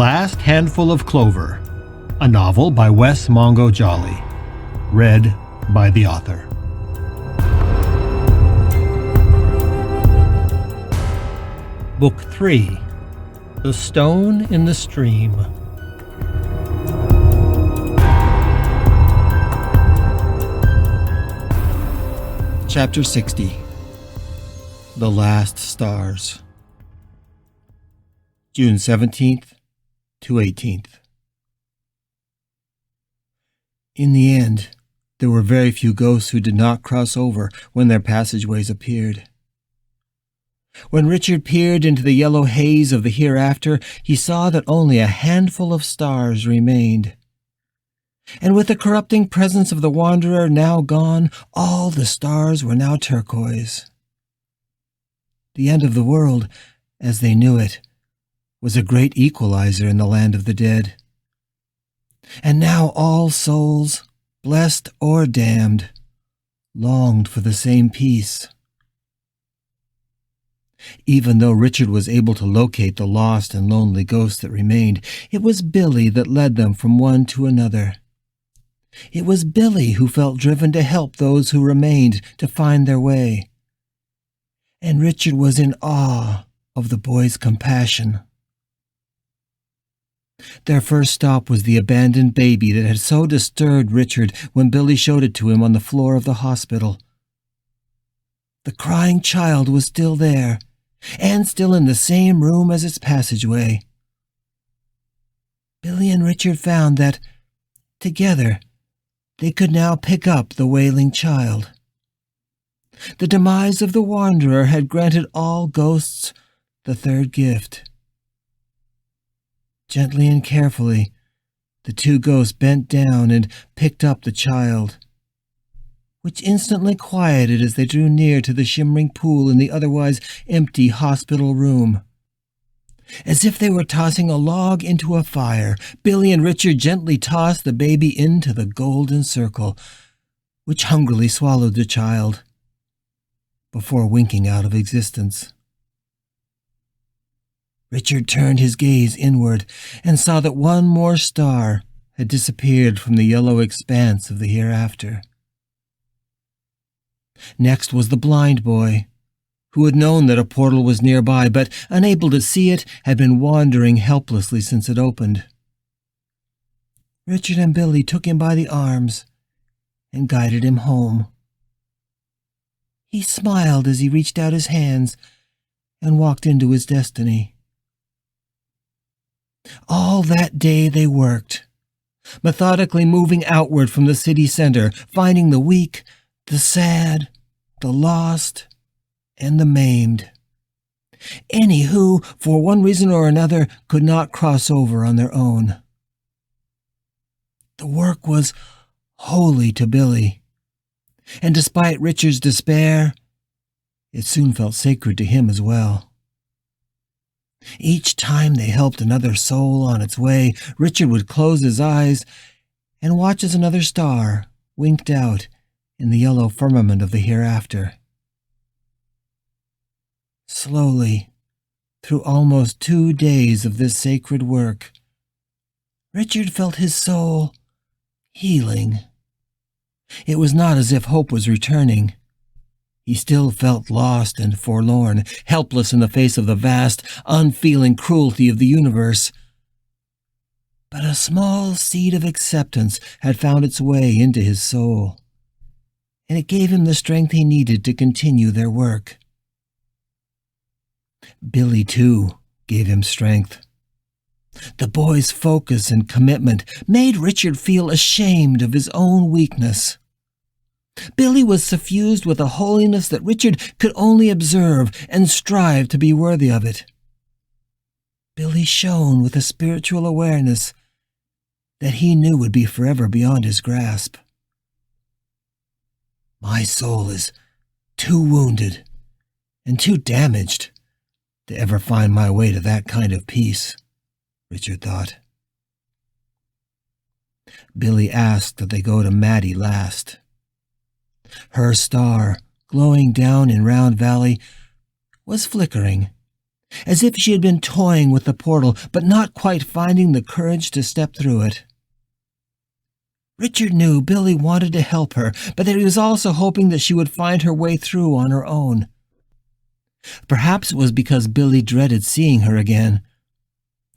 Last Handful of Clover, a novel by Wess Mongo Jolley, read by the author. Book 3, The Stone in the Stream. Chapter 60, The Last Stars. June 17th to 18th. In the end, there were very few ghosts who did not cross over when their passageways appeared. When Richard peered into the yellow haze of the hereafter, he saw that only a handful of stars remained. And with the corrupting presence of the wanderer now gone, all the stars were now turquoise. The end of the world, as they knew it, was a great equalizer in the land of the dead. And now all souls, blessed or damned, longed for the same peace. Even though Richard was able to locate the lost and lonely ghosts that remained, it was Billy that led them from one to another. It was Billy who felt driven to help those who remained to find their way. And Richard was in awe of the boy's compassion. Their first stop was the abandoned baby that had so disturbed Richard when Billy showed it to him on the floor of the hospital. The crying child was still there, and still in the same room as its passageway. Billy and Richard found that, together, they could now pick up the wailing child. The demise of the wanderer had granted all ghosts the third gift. Gently and carefully, the two ghosts bent down and picked up the child, which instantly quieted as they drew near to the shimmering pool in the otherwise empty hospital room. As if they were tossing a log into a fire, Billy and Richard gently tossed the baby into the golden circle, which hungrily swallowed the child, before winking out of existence. Richard turned his gaze inward and saw that one more star had disappeared from the yellow expanse of the hereafter. Next was the blind boy, who had known that a portal was nearby, but, unable to see it, had been wandering helplessly since it opened. Richard and Billy took him by the arms and guided him home. He smiled as he reached out his hands and walked into his destiny. All that day they worked, methodically moving outward from the city center, finding the weak, the sad, the lost, and the maimed. Any who, for one reason or another, could not cross over on their own. The work was holy to Billy, and despite Richard's despair, it soon felt sacred to him as well. Each time they helped another soul on its way, Richard would close his eyes and watch as another star winked out in the yellow firmament of the hereafter. Slowly, through almost 2 days of this sacred work, Richard felt his soul healing. It was not as if hope was returning. He still felt lost and forlorn, helpless in the face of the vast, unfeeling cruelty of the universe. But a small seed of acceptance had found its way into his soul, and it gave him the strength he needed to continue their work. Billy, too, gave him strength. The boy's focus and commitment made Richard feel ashamed of his own weakness. Billy was suffused with a holiness that Richard could only observe and strive to be worthy of it. Billy shone with a spiritual awareness that he knew would be forever beyond his grasp. My soul is too wounded and too damaged to ever find my way to that kind of peace, Richard thought. Billy asked that they go to Maddie last. Her star, glowing down in Round Valley, was flickering, as if she had been toying with the portal, but not quite finding the courage to step through it. Richard knew Billy wanted to help her, but that he was also hoping that she would find her way through on her own. Perhaps it was because Billy dreaded seeing her again.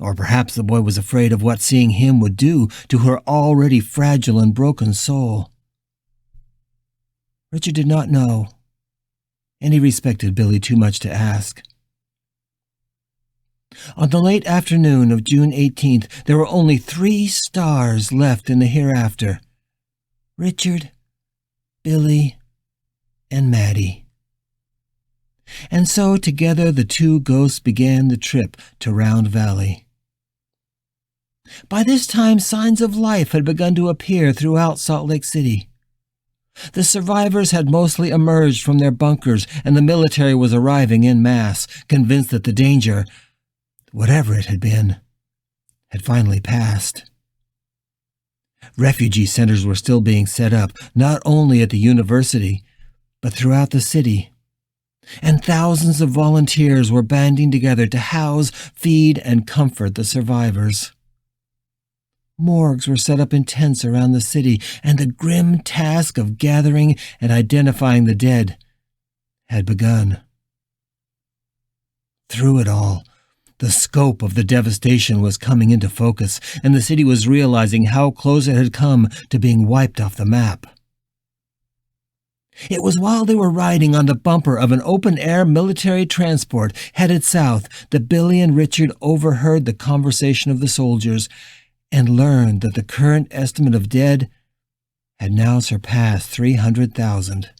Or perhaps the boy was afraid of what seeing him would do to her already fragile and broken soul. Richard did not know, and he respected Billy too much to ask. On the late afternoon of June 18th, there were only 3 stars left in the hereafter: Richard, Billy, and Maddie. And so together the 2 ghosts began the trip to Round Valley. By this time, signs of life had begun to appear throughout Salt Lake City. The survivors had mostly emerged from their bunkers, and the military was arriving en masse, convinced that the danger, whatever it had been, had finally passed. Refugee centers were still being set up, not only at the university, but throughout the city. And thousands of volunteers were banding together to house, feed, and comfort the survivors. Morgues were set up in tents around the city, and the grim task of gathering and identifying the dead had begun. Through it all, the scope of the devastation was coming into focus, and the city was realizing how close it had come to being wiped off the map. It was while they were riding on the bumper of an open-air military transport headed south that Billy and Richard overheard the conversation of the soldiers and learned that the current estimate of dead had now surpassed 300,000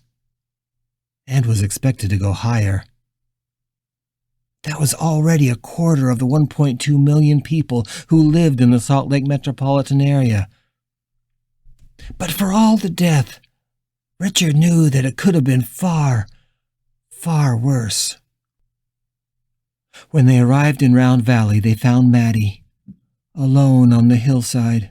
and was expected to go higher. That was already a quarter of the 1.2 million people who lived in the Salt Lake metropolitan area. But for all the death, Richard knew that it could have been far, far worse. When they arrived in Round Valley, they found Maddie, alone on the hillside.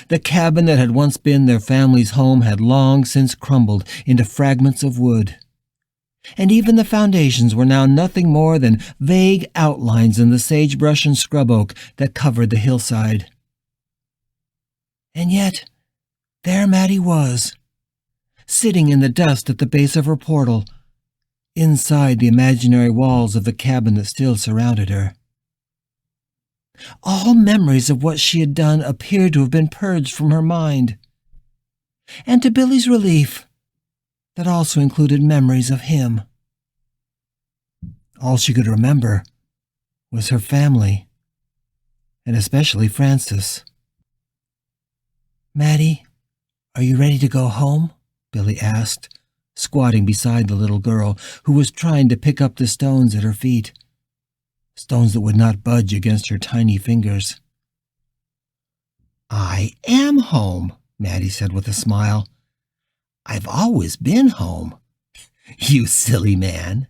The cabin that had once been their family's home had long since crumbled into fragments of wood, and even the foundations were now nothing more than vague outlines in the sagebrush and scrub oak that covered the hillside. And yet, there Maddie was, sitting in the dust at the base of her portal, inside the imaginary walls of the cabin that still surrounded her. All memories of what she had done appeared to have been purged from her mind. And to Billy's relief, that also included memories of him. All she could remember was her family, and especially Francis. "Maddie, are you ready to go home?" Billy asked, squatting beside the little girl, who was trying to pick up the stones at her feet. Stones that would not budge against her tiny fingers. "I am home," Maddie said with a smile. "I've always been home." "You silly man."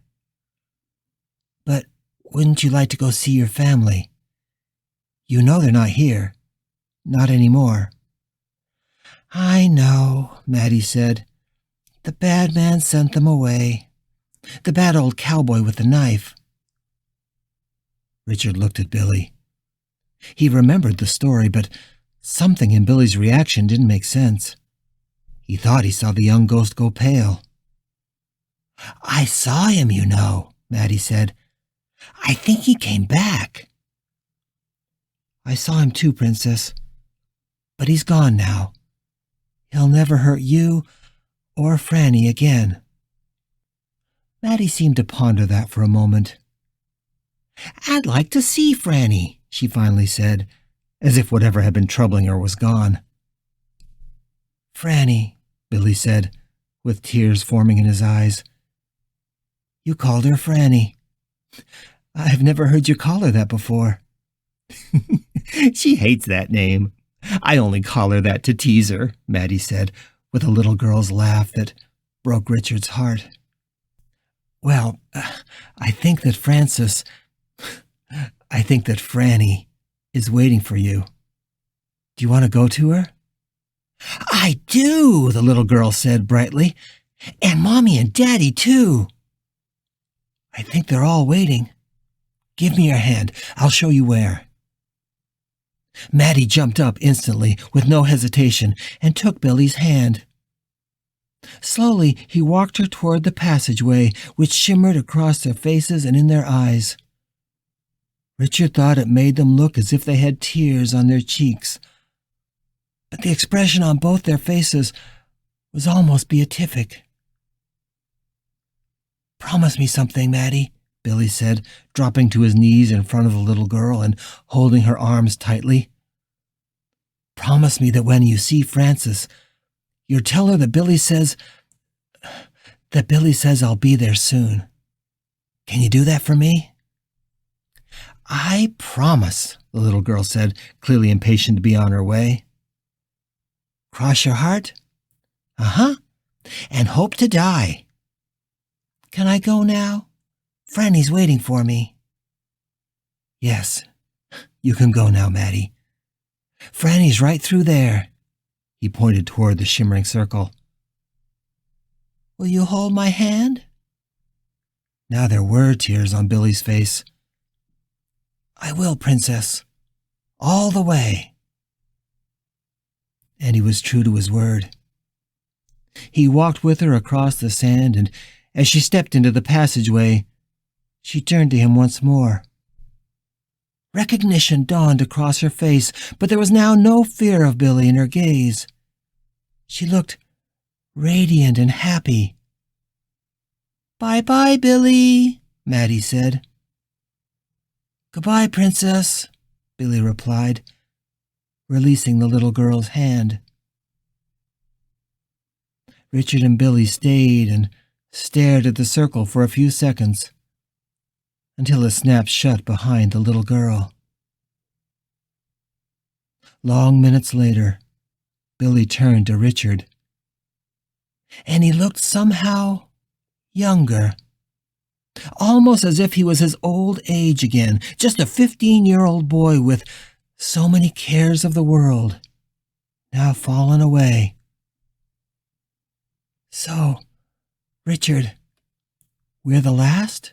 "But wouldn't you like to go see your family? You know they're not here. Not anymore." "I know," Maddie said. "The bad man sent them away. The bad old cowboy with the knife." Richard looked at Billy. He remembered the story, but something in Billy's reaction didn't make sense. He thought he saw the young ghost go pale. "I saw him, you know," Maddie said. "I think he came back." "I saw him too, Princess. But he's gone now. He'll never hurt you or Franny again." Maddie seemed to ponder that for a moment. "I'd like to see Franny," she finally said, as if whatever had been troubling her was gone. "Franny," Billy said, with tears forming in his eyes. "You called her Franny. I've never heard you call her that before." "She hates that name. I only call her that to tease her," Maddie said, with a little girl's laugh that broke Richard's heart. "Well, I think that Franny is waiting for you. Do you want to go to her?" "I do," the little girl said brightly. "And Mommy and Daddy, too." I think they're all waiting. Give me your hand. I'll show you where. Maddie jumped up instantly, with no hesitation, and took Billy's hand. Slowly, he walked her toward the passageway, which shimmered across their faces and in their eyes. Richard thought it made them look as if they had tears on their cheeks, but the expression on both their faces was almost beatific. "Promise me something, Maddie," Billy said, dropping to his knees in front of the little girl and holding her arms tightly. "Promise me that when you see Frances, you'll tell her that Billy says I'll be there soon. Can you do that for me?" "I promise," the little girl said, clearly impatient to be on her way. "Cross your heart?" "Uh-huh. And hope to die." "Can I go now? Franny's waiting for me." "Yes, you can go now, Maddie. Franny's right through there." He pointed toward the shimmering circle. "Will you hold my hand?" Now there were tears on Billy's face. "I will, Princess. All the way." And he was true to his word. He walked with her across the sand, and as she stepped into the passageway, she turned to him once more. Recognition dawned across her face, but there was now no fear of Billy in her gaze. She looked radiant and happy. "Bye-bye, Billy," Maddie said. "Goodbye, Princess," Billy replied, releasing the little girl's hand. Richard and Billy stayed and stared at the circle for a few seconds, until it snapped shut behind the little girl. Long minutes later, Billy turned to Richard, and he looked somehow younger, almost as if he was his old age again, just a 15-year-old boy with so many cares of the world now fallen away. "So, Richard, we're the last?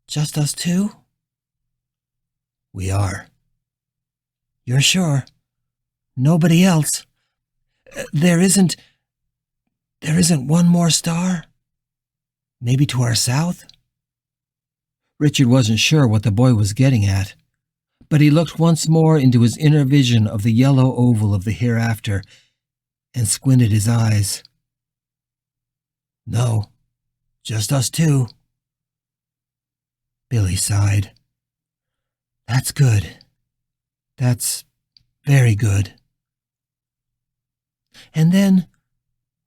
Just us two?" "We are." "You're sure? Nobody else? There isn't one more star? Maybe to our south?" Richard wasn't sure what the boy was getting at, but he looked once more into his inner vision of the yellow oval of the hereafter and squinted his eyes. "No, just us two." Billy sighed. "That's good. That's very good." And then,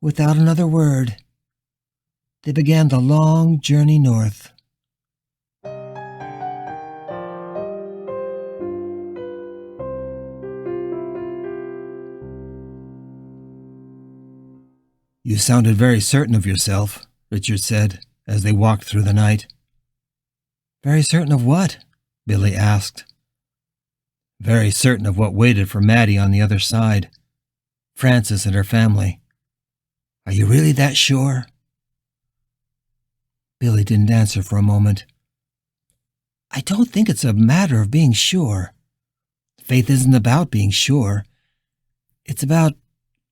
without another word, they began the long journey north. "You sounded very certain of yourself," Richard said, as they walked through the night. "Very certain of what?" Billy asked. "Very certain of what waited for Maddie on the other side. Frances and her family. Are you really that sure?" Billy didn't answer for a moment. "I don't think it's a matter of being sure. Faith isn't about being sure. It's about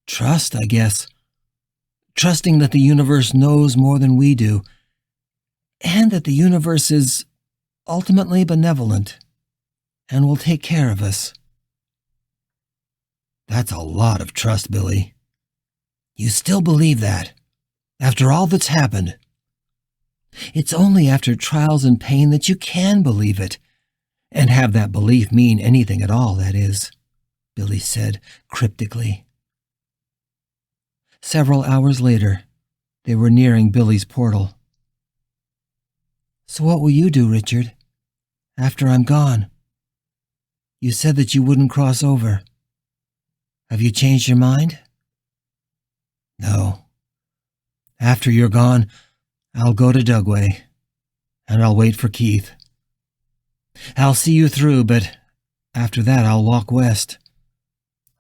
trust, I guess. Trusting that the universe knows more than we do, and that the universe is ultimately benevolent and will take care of us." "That's a lot of trust, Billy. You still believe that, after all that's happened?" "It's only after trials and pain that you can believe it, and have that belief mean anything at all, that is," Billy said cryptically. Several hours later, they were nearing Billy's portal. "So what will you do, Richard, after I'm gone? You said that you wouldn't cross over. Have you changed your mind?" "No. After you're gone, I'll go to Dugway, and I'll wait for Keith. I'll see you through, but after that I'll walk west.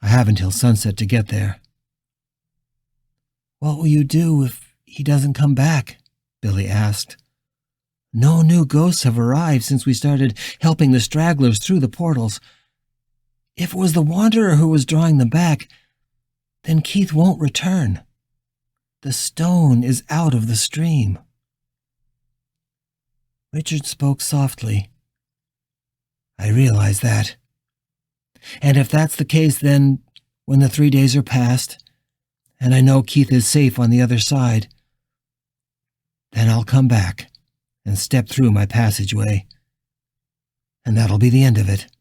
I have until sunset to get there." "What will you do if he doesn't come back?" Billy asked. No new ghosts have arrived since we started helping the stragglers through the portals. If it was the Wanderer who was drawing them back, then Keith won't return. The stone is out of the stream." Richard spoke softly. "I realize that. And if that's the case, then, when the 3 days are past, and I know Keith is safe on the other side, then I'll come back and step through my passageway, and that'll be the end of it."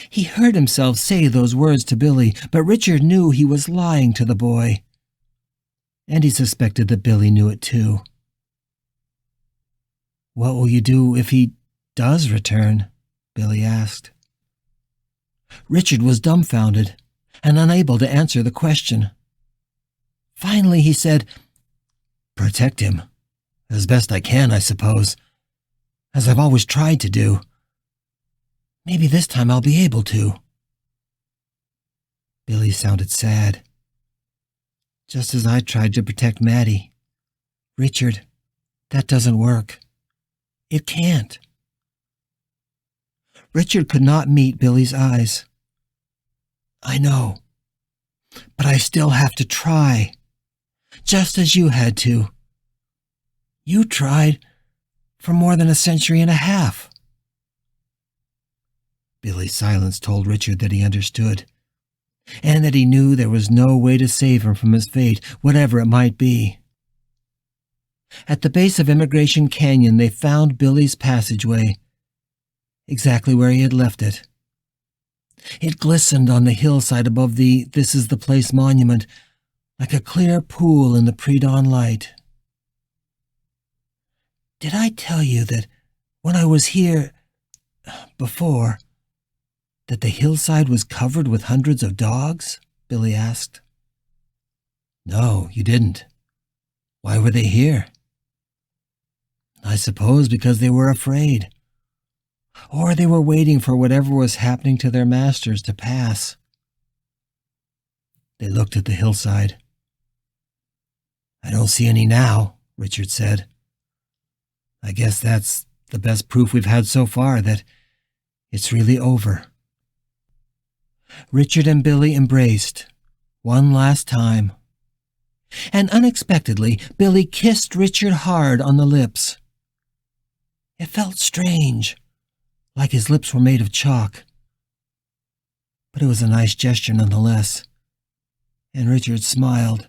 He heard himself say those words to Billy, but Richard knew he was lying to the boy, and he suspected that Billy knew it too. "What will you do if he does return?" Billy asked. Richard was dumbfounded and unable to answer the question. Finally he said, "Protect him. As best I can, I suppose. As I've always tried to do. Maybe this time I'll be able to." Billy sounded sad. "Just as I tried to protect Maddie. Richard, that doesn't work. It can't." Richard could not meet Billy's eyes. "I know, but I still have to try, just as you had to. You tried for more than a century and a half." Billy's silence told Richard that he understood, and that he knew there was no way to save him from his fate, whatever it might be. At the base of Immigration Canyon, they found Billy's passageway, exactly where he had left it. It glistened on the hillside above the "This is the Place" monument, like a clear pool in the pre-dawn light. "Did I tell you that when I was here before, that the hillside was covered with hundreds of dogs?" Billy asked. "No, you didn't. Why were they here?" "I suppose because they were afraid. Or they were waiting for whatever was happening to their masters to pass." They looked at the hillside. "I don't see any now," Richard said. "I guess that's the best proof we've had so far that it's really over." Richard and Billy embraced, one last time. And unexpectedly, Billy kissed Richard hard on the lips. It felt strange, like his lips were made of chalk. But it was a nice gesture nonetheless, and Richard smiled.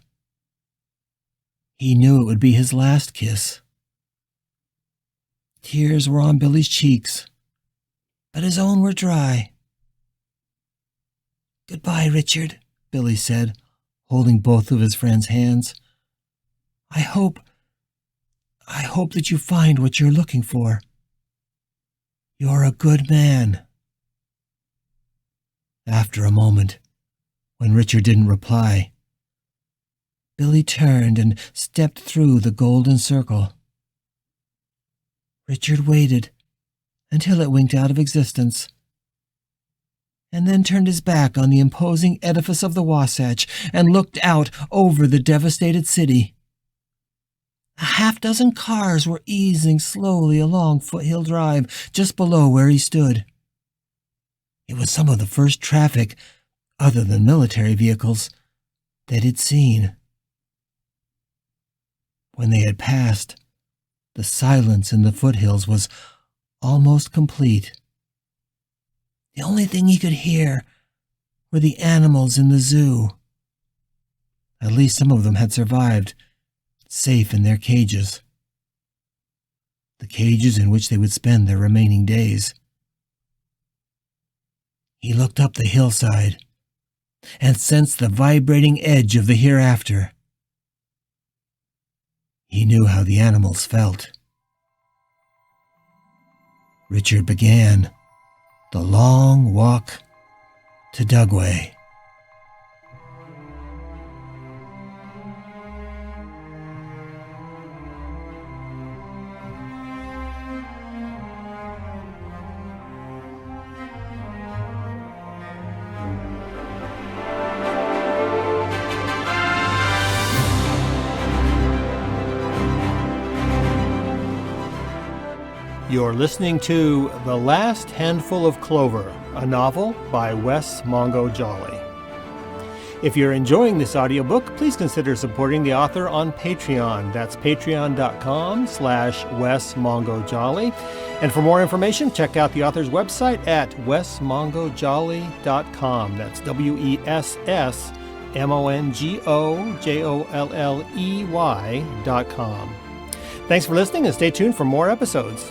He knew it would be his last kiss. Tears were on Billy's cheeks, but his own were dry. "Goodbye, Richard," Billy said, holding both of his friend's hands. I hope that you find what you're looking for. You're a good man." After a moment, when Richard didn't reply, Billy turned and stepped through the golden circle. Richard waited until it winked out of existence, and then turned his back on the imposing edifice of the Wasatch and looked out over the devastated city. A half-dozen cars were easing slowly along Foothill Drive just below where he stood. It was some of the first traffic, other than military vehicles, that he'd seen. When they had passed, the silence in the foothills was almost complete. The only thing he could hear were the animals in the zoo. At least some of them had survived, safe in their cages. The cages in which they would spend their remaining days. He looked up the hillside and sensed the vibrating edge of the hereafter. He knew how the animals felt. Richard began the long walk to Dugway. You're listening to The Last Handful of Clover, a novel by Wess Mongo Jolley. If you're enjoying this audiobook, please consider supporting the author on Patreon. That's patreon.com/Wess Mongo Jolley. And for more information, check out the author's website at wessmongojolley.com. That's WESSMONGOJOLLEY.com. Thanks for listening and stay tuned for more episodes.